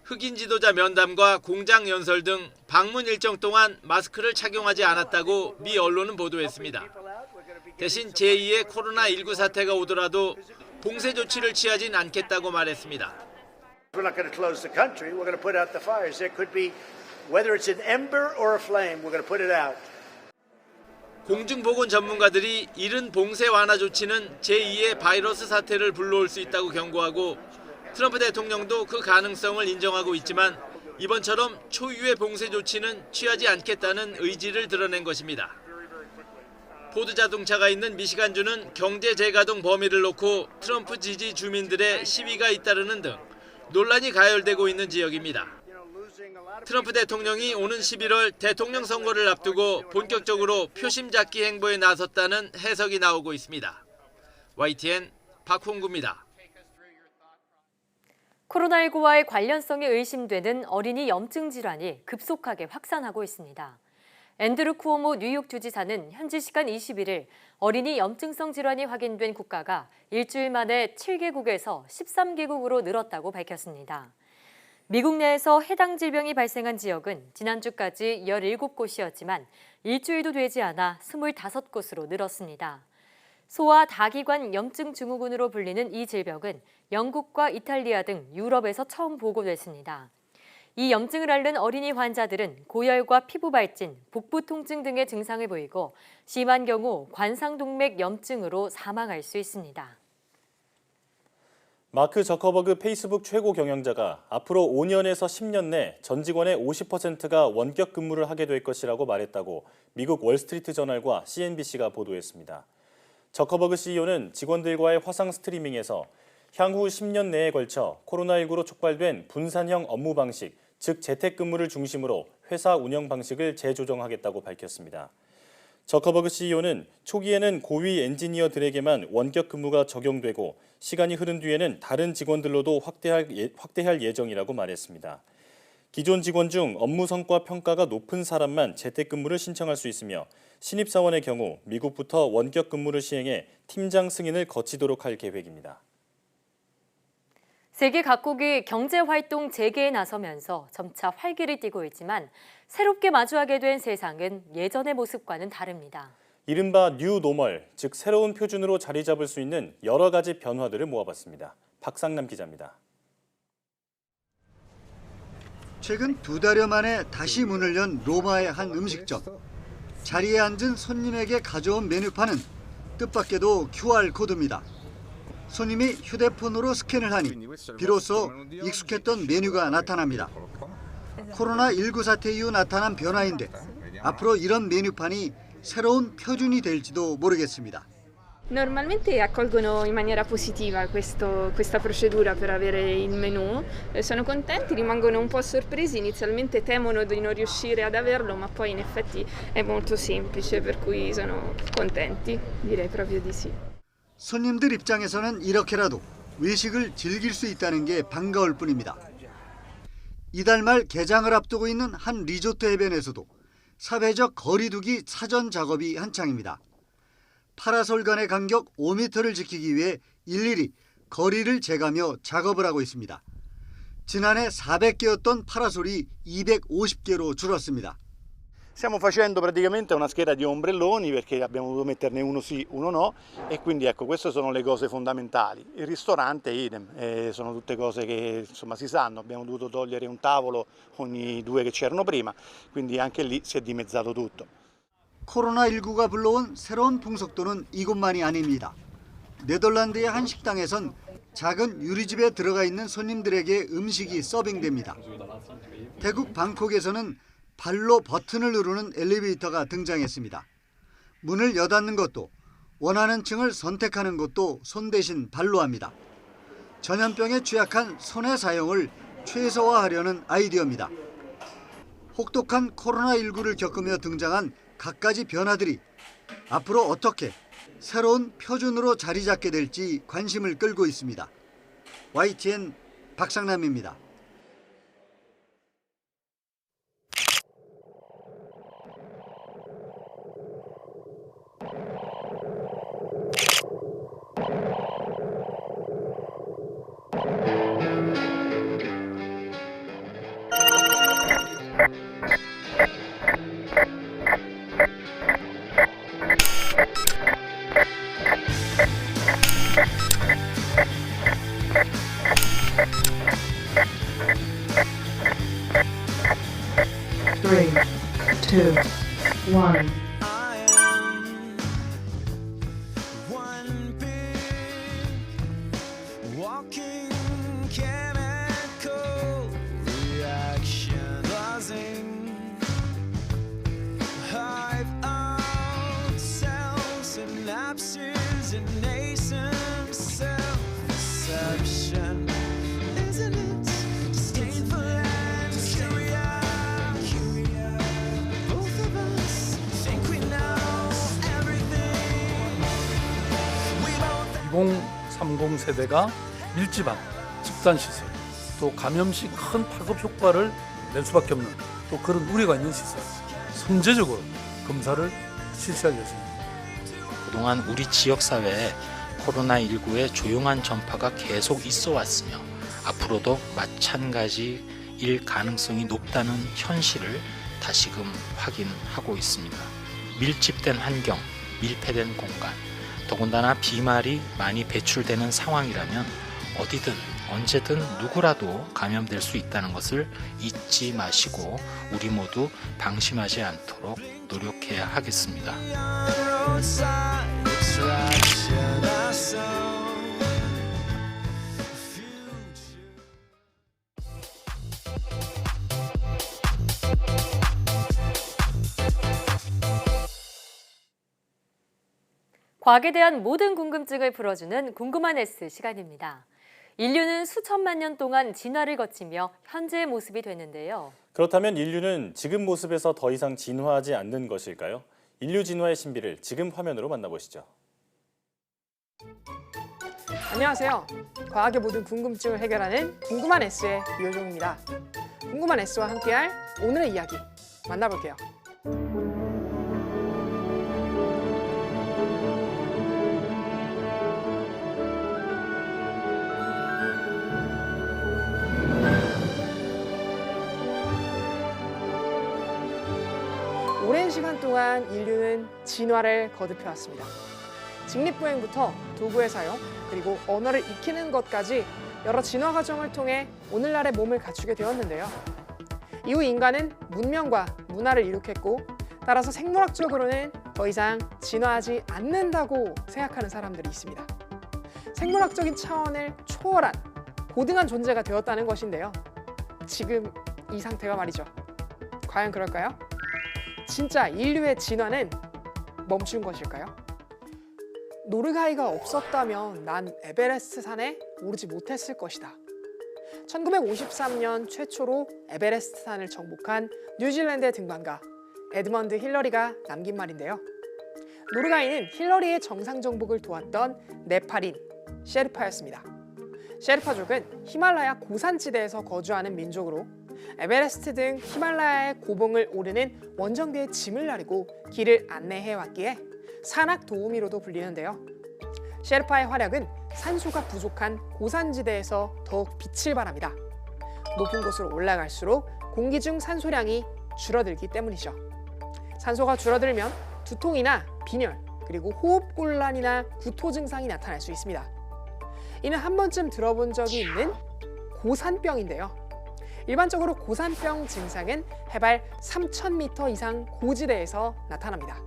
흑인 지도자 면담과 공장 연설 등 방문 일정 동안 마스크를 착용하지 않았다고 미 언론은 보도했습니다. 대신 제2의 코로나19 사태가 오더라도 봉쇄 조치를 취하진 않겠다고 말했습니다. We're not going to close the country. We're going to put out the fires. There could be, whether it's an ember or a flame, we're going to put it out. 공중보건 전문가들이 이른 봉쇄 완화 조치는 제2의 바이러스 사태를 불러올 수 있다고 경고하고 트럼프 대통령도 그 가능성을 인정하고 있지만 이번처럼 초유의 봉쇄 조치는 취하지 않겠다는 의지를 드러낸 것입니다. 포드 자동차가 있는 미시간주는 경제 재가동 범위를 놓고 트럼프 지지 주민들의 시위가 잇따르는 등 논란이 가열되고 있는 지역입니다. 트럼프 대통령이 오는 11월 대통령 선거를 앞두고 본격적으로 표심 잡기 행보에 나섰다는 해석이 나오고 있습니다. YTN 박홍구입니다. 코로나19와의 관련성이 의심되는 어린이 염증 질환이 급속하게 확산하고 있습니다. 앤드루 쿠오모 뉴욕 주지사는 현지 시간 21일 어린이 염증성 질환이 확인된 국가가 일주일 만에 7개국에서 13개국으로 늘었다고 밝혔습니다. 미국 내에서 해당 질병이 발생한 지역은 지난주까지 17곳이었지만 일주일도 되지 않아 25곳으로 늘었습니다. 소아 다기관 염증 증후군으로 불리는 이 질병은 영국과 이탈리아 등 유럽에서 처음 보고됐습니다. 이 염증을 앓는 어린이 환자들은 고열과 피부 발진, 복부 통증 등의 증상을 보이고 심한 경우 관상동맥 염증으로 사망할 수 있습니다. 마크 저커버그 페이스북 최고 경영자가 앞으로 5년에서 10년 내 전 직원의 50%가 원격 근무를 하게 될 것이라고 말했다고 미국 월스트리트 저널과 CNBC가 보도했습니다. 저커버그 CEO는 직원들과의 화상 스트리밍에서 향후 10년 내에 걸쳐 코로나19로 촉발된 분산형 업무 방식, 즉 재택근무를 중심으로 회사 운영 방식을 재조정하겠다고 밝혔습니다. 저커버그 CEO는 초기에는 고위 엔지니어들에게만 원격 근무가 적용되고 시간이 흐른 뒤에는 다른 직원들로도 확대할 예정이라고 말했습니다. 기존 직원 중 업무 성과 평가가 높은 사람만 재택근무를 신청할 수 있으며 신입사원의 경우 미국부터 원격 근무를 시행해 팀장 승인을 거치도록 할 계획입니다. 세계 각국이 경제활동 재개에 나서면서 점차 활기를 띠고 있지만 새롭게 마주하게 된 세상은 예전의 모습과는 다릅니다. 이른바 뉴 노멀, 즉 새로운 표준으로 자리 잡을 수 있는 여러 가지 변화들을 모아봤습니다. 박상남 기자입니다. 최근 2달여 만에 다시 문을 연 로마의 한 음식점. 자리에 앉은 손님에게 가져온 메뉴판은 뜻밖에도 QR코드입니다. 손님이 휴대폰으로 스캔을 하니 비로소 익숙했던 메뉴가 나타납니다. 코로나19 사태 이후 나타난 변화인데 앞으로 이런 메뉴판이 새로운 표준이 될지도 모르겠습니다. Normalmente accolgono in maniera positiva questa procedura per avere il menù, sono contenti, rimangono un po' sorpresi, inizialmente temono di non riuscire ad averlo, ma poi in effetti è molto semplice, per cui sono contenti, direi proprio di sì. 손님들 입장에서는 이렇게라도 외식을 즐길 수 있다는 게 반가울 뿐입니다. 이달 말 개장을 앞두고 있는 한 리조트 해변에서도 사회적 거리두기 사전 작업이 한창입니다. 파라솔 간의 간격 5m를 지키기 위해 일일이 거리를 재가며 작업을 하고 있습니다. 지난해 400개였던 파라솔이 250개로 줄었습니다. Stiamo facendo praticamente una scheda di ombrelloni perché abbiamo dovuto metterne uno sì, uno no e quindi ecco queste sono le cose fondamentali. Il ristorante idem, sono tutte cose che insomma si sanno, abbiamo dovuto togliere un tavolo ogni 2 che c'erano prima, quindi anche lì si è dimezzato tutto. 코로나19가 불러온 새로운 풍속도는 이곳만이 아닙니다. 네덜란드의 한 식당에선 작은 유리집에 들어가 있는 손님들에게 음식이 서빙됩니다. 태국 방콕에서는 발로 버튼을 누르는 엘리베이터가 등장했습니다. 문을 여닫는 것도 원하는 층을 선택하는 것도 손 대신 발로 합니다. 전염병에 취약한 손의 사용을 최소화하려는 아이디어입니다. 혹독한 코로나19를 겪으며 등장한 갖가지 변화들이 앞으로 어떻게 새로운 표준으로 자리 잡게 될지 관심을 끌고 있습니다. YTN 박상남입니다. Three, two, one. 세대가 밀집한 집단시설, 또 감염 시 큰 파급 효과를 낼 수밖에 없는 또 그런 우려가 있는 시설, 선제적으로 검사를 실시할 예정입니다. 그동안 우리 지역사회에 코로나19의 조용한 전파가 계속 있어 왔으며 앞으로도 마찬가지일 가능성이 높다는 현실을 다시금 확인하고 있습니다. 밀집된 환경, 밀폐된 공간, 더군다나 비말이 많이 배출되는 상황이라면 어디든 언제든 누구라도 감염될 수 있다는 것을 잊지 마시고 우리 모두 방심하지 않도록 노력해야 하겠습니다. 과학에 대한 모든 궁금증을 풀어주는 궁금한 S 시간입니다. 인류는 수천만 년 동안 진화를 거치며 현재의 모습이 됐는데요. 그렇다면 인류는 지금 모습에서 더 이상 진화하지 않는 것일까요? 인류 진화의 신비를 지금 화면으로 만나보시죠. 안녕하세요. 과학의 모든 궁금증을 해결하는 궁금한 S의 이효종입니다. 궁금한 S와 함께할 오늘의 이야기 만나볼게요. 오랜 시간 동안 인류는 진화를 거듭해왔습니다. 직립보행부터 도구의 사용, 그리고 언어를 익히는 것까지 여러 진화 과정을 통해 오늘날의 몸을 갖추게 되었는데요. 이후 인간은 문명과 문화를 이룩했고, 따라서 생물학적으로는 더 이상 진화하지 않는다고 생각하는 사람들이 있습니다. 생물학적인 차원을 초월한 고등한 존재가 되었다는 것인데요. 지금 이 상태가 말이죠. 과연 그럴까요? 진짜 인류의 진화는 멈춘 것일까요? 노르가이가 없었다면 난 에베레스트 산에 오르지 못했을 것이다. 1953년 최초로 에베레스트 산을 정복한 뉴질랜드의 등반가 에드먼드 힐러리가 남긴 말인데요. 노르가이는 힐러리의 정상 정복을 도왔던 네팔인 셰르파였습니다. 셰르파족은 히말라야 고산지대에서 거주하는 민족으로 에베레스트 등 히말라야의 고봉을 오르는 원정대의 짐을 나르고 길을 안내해왔기에 산악 도우미로도 불리는데요. 셰르파의 활약은 산소가 부족한 고산지대에서 더욱 빛을 발합니다. 높은 곳으로 올라갈수록 공기 중 산소량이 줄어들기 때문이죠. 산소가 줄어들면 두통이나 빈혈, 그리고 호흡곤란이나 구토 증상이 나타날 수 있습니다. 이는 한 번쯤 들어본 적이 있는 고산병인데요. 일반적으로 고산병 증상은 해발 3,000m 이상 고지대에서 나타납니다.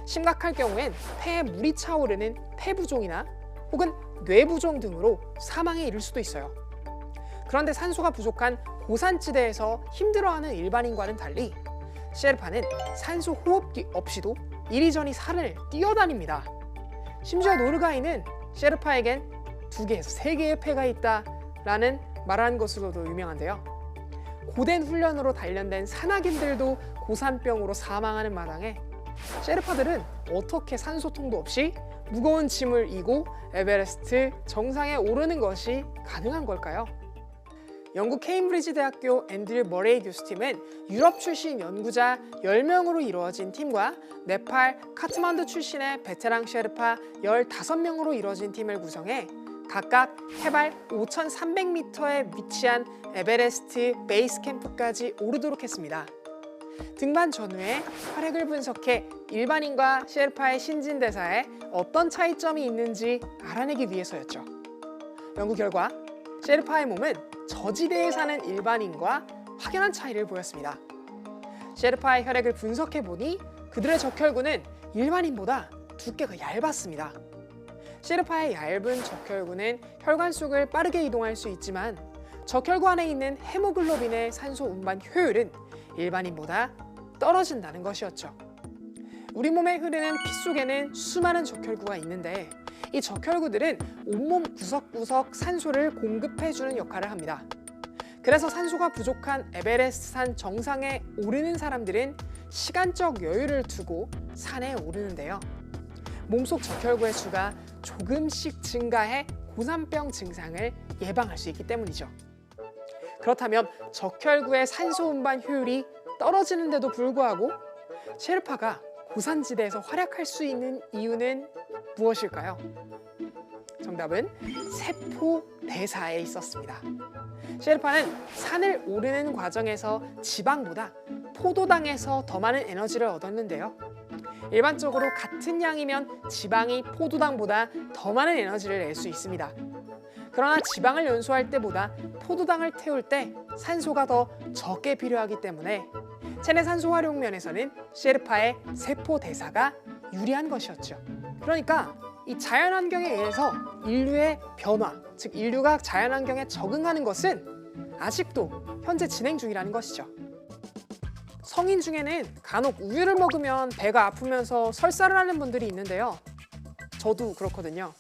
심각할 경우엔 폐에 물이 차오르는 폐부종이나 혹은 뇌부종 등으로 사망에 이를 수도 있어요. 그런데 산소가 부족한 고산지대에서 힘들어하는 일반인과는 달리 셰르파는 산소 호흡기 없이도 이리저리 산을 뛰어다닙니다. 심지어 노르가이는 셰르파에겐 2개에서 3개의 폐가 있다라는 말하는 것으로도 유명한데요. 고된 훈련으로 단련된 산악인들도 고산병으로 사망하는 마당에 셰르파들은 어떻게 산소통도 없이 무거운 짐을 이고 에베레스트 정상에 오르는 것이 가능한 걸까요? 영국 케임브리지 대학교 앤드류 머레이 교수팀은 유럽 출신 연구자 10명으로 이루어진 팀과 네팔 카트만두 출신의 베테랑 셰르파 15명으로 이루어진 팀을 구성해 각각 해발 5,300m에 위치한 에베레스트 베이스 캠프까지 오르도록 했습니다. 등반 전후에 혈액을 분석해 일반인과 셰르파의 신진대사에 어떤 차이점이 있는지 알아내기 위해서였죠. 연구 결과 셰르파의 몸은 저지대에 사는 일반인과 확연한 차이를 보였습니다. 셰르파의 혈액을 분석해보니 그들의 적혈구는 일반인보다 두께가 얇았습니다. 셰르파의 얇은 적혈구는 혈관 속을 빠르게 이동할 수 있지만 적혈구 안에 있는 헤모글로빈의 산소 운반 효율은 일반인보다 떨어진다는 것이었죠. 우리 몸에 흐르는 피 속에는 수많은 적혈구가 있는데 이 적혈구들은 온몸 구석구석 산소를 공급해주는 역할을 합니다. 그래서 산소가 부족한 에베레스트산 정상에 오르는 사람들은 시간적 여유를 두고 산에 오르는데요. 몸속 적혈구의 수가 조금씩 증가해 고산병 증상을 예방할 수 있기 때문이죠. 그렇다면 적혈구의 산소 운반 효율이 떨어지는데도 불구하고 셰르파가 고산지대에서 활약할 수 있는 이유는 무엇일까요? 정답은 세포 대사에 있었습니다. 셰르파는 산을 오르는 과정에서 지방보다 포도당에서 더 많은 에너지를 얻었는데요. 일반적으로 같은 양이면 지방이 포도당보다 더 많은 에너지를 낼 수 있습니다. 그러나 지방을 연소할 때보다 포도당을 태울 때 산소가 더 적게 필요하기 때문에 체내 산소 활용 면에서는 셰르파의 세포 대사가 유리한 것이었죠. 그러니까 이 자연환경에 의해서 인류의 변화, 즉 인류가 자연환경에 적응하는 것은 아직도 현재 진행 중이라는 것이죠. 성인 중에는 간혹 우유를 먹으면 배가 아프면서 설사를 하는 분들이 있는데요. 저도 그렇거든요.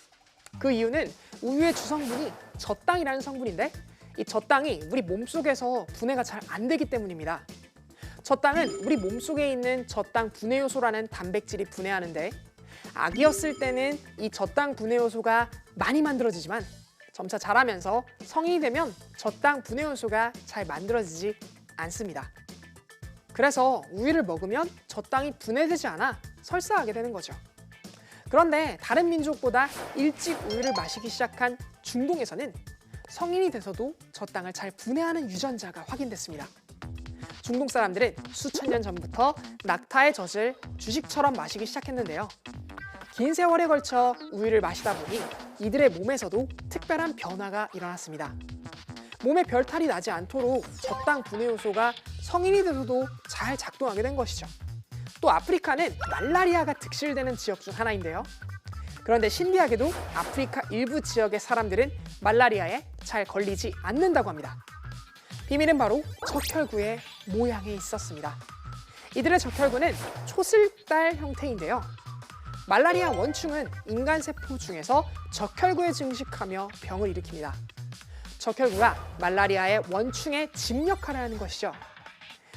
그 이유는 우유의 주성분이 젖당이라는 성분인데 이 젖당이 우리 몸속에서 분해가 잘 안 되기 때문입니다. 젖당은 우리 몸속에 있는 젖당 분해 요소라는 단백질이 분해하는데 아기였을 때는 이 젖당 분해 요소가 많이 만들어지지만 점차 자라면서 성인이 되면 젖당 분해 요소가 잘 만들어지지 않습니다. 그래서 우유를 먹으면 젖당이 분해되지 않아 설사하게 되는 거죠. 그런데 다른 민족보다 일찍 우유를 마시기 시작한 중동에서는 성인이 돼서도 젖당을 잘 분해하는 유전자가 확인됐습니다. 중동 사람들은 수천 년 전부터 낙타의 젖을 주식처럼 마시기 시작했는데요. 긴 세월에 걸쳐 우유를 마시다 보니 이들의 몸에서도 특별한 변화가 일어났습니다. 몸에 별탈이 나지 않도록 젖당 분해 요소가 성인이 돼서도 잘 작동하게 된 것이죠. 또 아프리카는 말라리아가 득실되는 지역 중 하나인데요. 그런데 신기하게도 아프리카 일부 지역의 사람들은 말라리아에 잘 걸리지 않는다고 합니다. 비밀은 바로 적혈구의 모양에 있었습니다. 이들의 적혈구는 초슬달 형태인데요. 말라리아 원충은 인간 세포 중에서 적혈구에 증식하며 병을 일으킵니다. 적혈구가 말라리아의 원충의 집 역할을 하는 것이죠.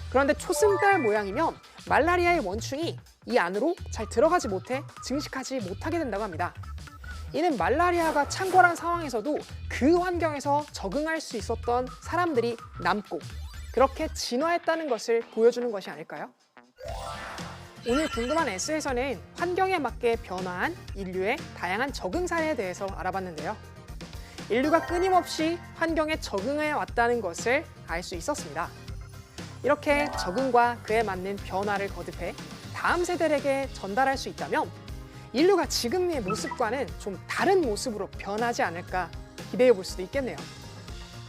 그런데 초승달 모양이면 말라리아의 원충이 이 안으로 잘 들어가지 못해 증식하지 못하게 된다고 합니다. 이는 말라리아가 창궐한 상황에서도 그 환경에서 적응할 수 있었던 사람들이 남고 그렇게 진화했다는 것을 보여주는 것이 아닐까요? 오늘 궁금한 S에서는 환경에 맞게 변화한 인류의 다양한 적응 사례에 대해서 알아봤는데요. 인류가 끊임없이 환경에 적응해 왔다는 것을 알 수 있었습니다. 이렇게 적응과 그에 맞는 변화를 거듭해 다음 세대에게 전달할 수 있다면 인류가 지금의 모습과는 좀 다른 모습으로 변하지 않을까 기대해 볼 수도 있겠네요.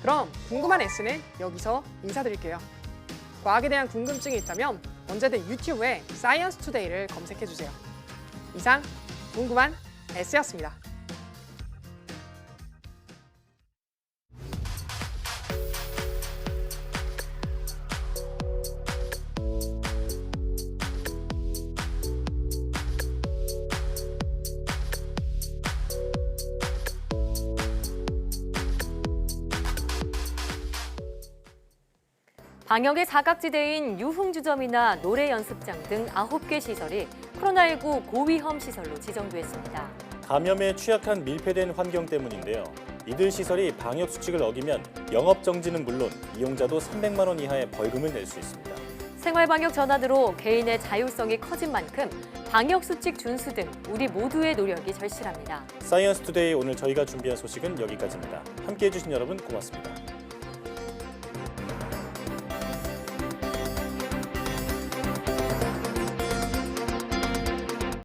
그럼 궁금한 S는 여기서 인사드릴게요. 과학에 대한 궁금증이 있다면 언제든 유튜브에 사이언스 투데이를 검색해 주세요. 이상 궁금한 S였습니다. 방역의 사각지대인 유흥주점이나 노래 연습장 등 9개 시설이 코로나19 고위험 시설로 지정됐습니다. 감염에 취약한 밀폐된 환경 때문인데요. 이들 시설이 방역 수칙을 어기면 영업 정지는 물론 이용자도 300만 원 이하의 벌금을 낼 수 있습니다. 생활방역 전환으로 개인의 자율성이 커진 만큼 방역 수칙 준수 등 우리 모두의 노력이 절실합니다. 사이언스 투데이 오늘 저희가 준비한 소식은 여기까지입니다. 함께해 주신 여러분 고맙습니다.